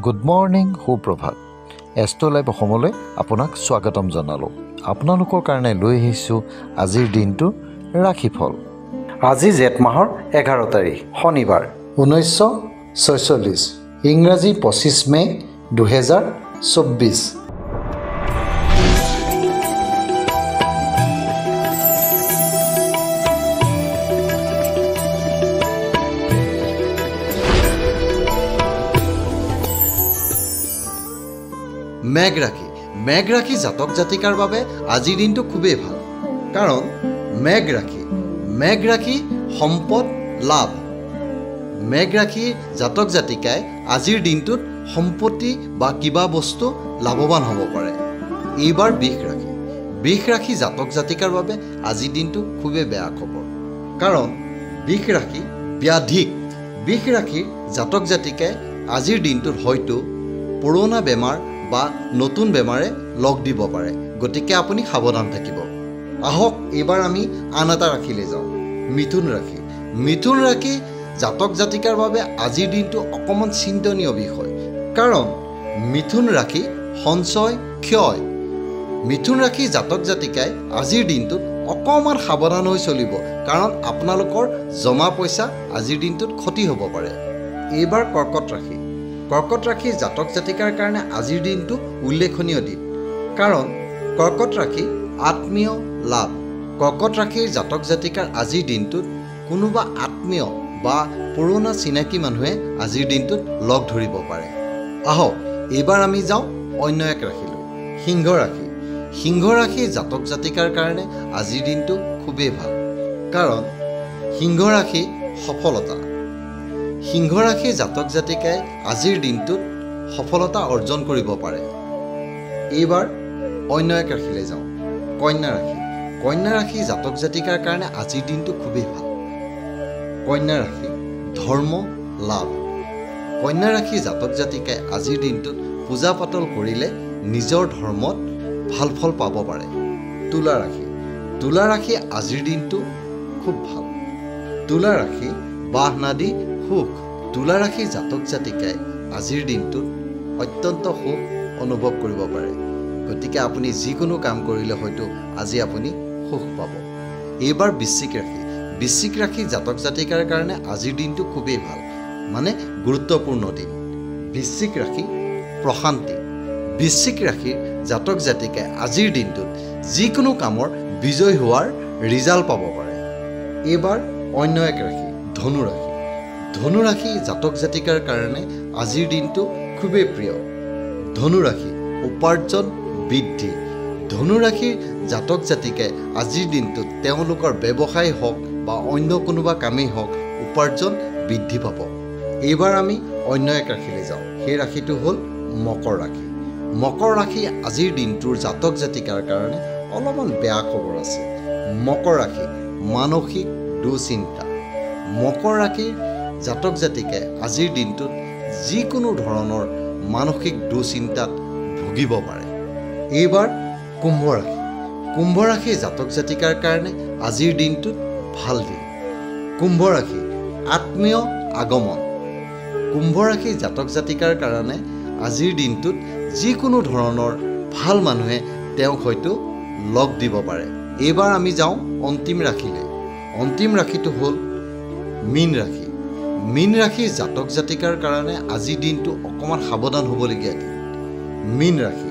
Good morning সুপ্ৰভাত astro live অসমলৈ আপোনাক স্বাগতম জনালোঁ। আপোনালোকৰ কাৰণে লৈ আহিছোঁ আজিৰ দিনটোৰ ৰাশিফল। আজি জেঠ মাহৰ 11 তাৰিখ শনিবাৰ 1946 ইংৰাজী 25 মে 2024। মেঘ ৰাশি জাতক জাতিকাৰ বাবে আজিৰ দিনটো খুবেই ভাল, কাৰণ মেঘ ৰাশি সম্পদ লাভ। মেঘ ৰাশি জাতক জাতিকাই আজিৰ দিনটোত সম্পত্তি বা কিবা বস্তু লাভৱান হ'ব পাৰে। এইবাৰ বৃষ ৰাশি জাতক জাতিকাৰ বাবে আজিৰ দিনটো খুবেই বেয়া খবৰ, কাৰণ বৃষ ৰাশি ব্যাধিক। বৃষ ৰাশিৰ জাতক জাতিকাই আজিৰ দিনটোত হয়তো পুৰণা বেমাৰ বা নতুন বেমাৰে লগ দিব পাৰে, গতিকে আপুনি সাৱধান থাকিব। আহক এইবাৰ আমি আন এটা ৰাশিলৈ যাওঁ, মিথুন ৰাশি জাতক জাতিকাৰ বাবে আজিৰ দিনটো অকণমান চিন্তনীয় বিষয়, কাৰণ মিথুন ৰাশি সঞ্চয় ক্ষয়। মিথুন ৰাশি জাতক জাতিকাই আজিৰ দিনটোত অকণমান সাৱধান হৈ চলিব, কাৰণ আপোনালোকৰ জমা পইচা আজিৰ দিনটোত ক্ষতি হ'ব পাৰে। এইবাৰ কৰ্কট ৰাশি জাতক জাতিকাৰ কাৰণে আজিৰ দিনটো উল্লেখনীয় দিন, কাৰণ কৰ্কট ৰাশি আত্মীয় লাভ। কৰ্কট ৰাশিৰ জাতক জাতিকাৰ আজিৰ দিনটোত কোনোবা আত্মীয় বা পুৰণা চিনাকি মানুহে আজিৰ দিনটোত লগ ধৰিব পাৰে। আহক এইবাৰ আমি যাওঁ অন্য এক ৰাশিলৈ, সিংহ ৰাশি জাতক জাতিকাৰ কাৰণে আজিৰ দিনটো খুবেই ভাল, কাৰণ সিংহ ৰাশি সফলতা। সিংহ ৰাশি জাতক জাতিকাই আজিৰ দিনটোত সফলতা অৰ্জন কৰিব পাৰে। এইবাৰ অন্য এক ৰাশিলৈ যাওঁ, কন্যা ৰাশি জাতক জাতিকাৰ কাৰণে আজিৰ দিনটো খুবেই ভাল। কন্যা ৰাশি ধৰ্ম লাভ। কন্যা ৰাশি জাতক জাতিকাই আজিৰ দিনটোত পূজা পাতল কৰিলে নিজৰ ধৰ্মত ভাল ফল পাব পাৰে। তুলা ৰাশি আজিৰ দিনটো খুব ভাল। তুলা ৰাশি বাহনাদি সুখ। তুলা ৰাশি জাতক জাতিকাই আজিৰ দিনটোত অত্যন্ত সুখ অনুভৱ কৰিব পাৰে, গতিকে আপুনি যিকোনো কাম কৰিলে হয়তো আজি আপুনি সুখ পাব। এইবাৰ বৃশ্চিক ৰাশি জাতক জাতিকাৰ কাৰণে আজিৰ দিনটো খুবেই ভাল, মানে গুৰুত্বপূৰ্ণ দিন। বৃশ্চিক ৰাশি প্ৰশান্তি। বৃশ্চিক ৰাশিৰ জাতক জাতিকাই আজিৰ দিনটোত যিকোনো কামৰ বিজয় হোৱাৰ ৰিজাল্ট পাব পাৰে। এইবাৰ অন্য এক ৰাশি ধনু ৰাশি জাতক জাতিকাৰ কাৰণে আজিৰ দিনটো খুবেই প্ৰিয়। ধনু ৰাশি উপাৰ্জন বৃদ্ধি। ধনু ৰাশিৰ জাতক জাতিকাই আজিৰ দিনটোত তেওঁলোকৰ ব্যৱসায় হওক বা অন্য কোনোবা কামেই হওক উপাৰ্জন বৃদ্ধি পাব। এইবাৰ আমি অন্য এক ৰাশিলৈ যাওঁ, সেই ৰাশিটো হ'ল মকৰ ৰাশি আজিৰ দিনটোৰ জাতক জাতিকাৰ কাৰণে অলপমান বেয়া খবৰ আছে। মকৰ ৰাশি মানসিক দুশ্চিন্তা। মকৰ ৰাশিৰ জাতক জাতিকাই আজিৰ দিনটোত যিকোনো ধৰণৰ মানসিক দুশ্চিন্তাত ভুগিব পাৰে। এইবাৰ কুম্ভ ৰাশি জাতক জাতিকাৰ কাৰণে আজিৰ দিনটোত ভাল দিন। কুম্ভ ৰাশি আত্মীয় আগমন। কুম্ভ ৰাশি জাতক জাতিকাৰ কাৰণে আজিৰ দিনটোত যিকোনো ধৰণৰ ভাল মানুহে তেওঁক হয়তো লগ দিব পাৰে। এইবাৰ আমি যাওঁ অন্তিম ৰাশিলৈ। অন্তিম ৰাশিটো হ'ল মীন ৰাশি জাতক জাতিকাৰ কাৰণে আজিৰ দিনটো অকণমান সাৱধান হ'বলগীয়া দিন। মীন ৰাশি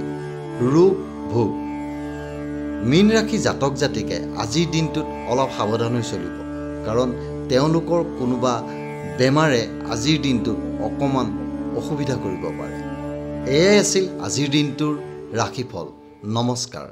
ৰোগ ভোগ। মীন ৰাশি জাতক জাতিকে আজিৰ দিনটোত অলপ সাৱধান হৈ চলিব, কাৰণ তেওঁলোকৰ কোনোবা বেমাৰে আজিৰ দিনটোত অকণমান অসুবিধা কৰিব পাৰে। এয়াই আছিল আজিৰ দিনটোৰ ৰাশিফল। নমস্কাৰ।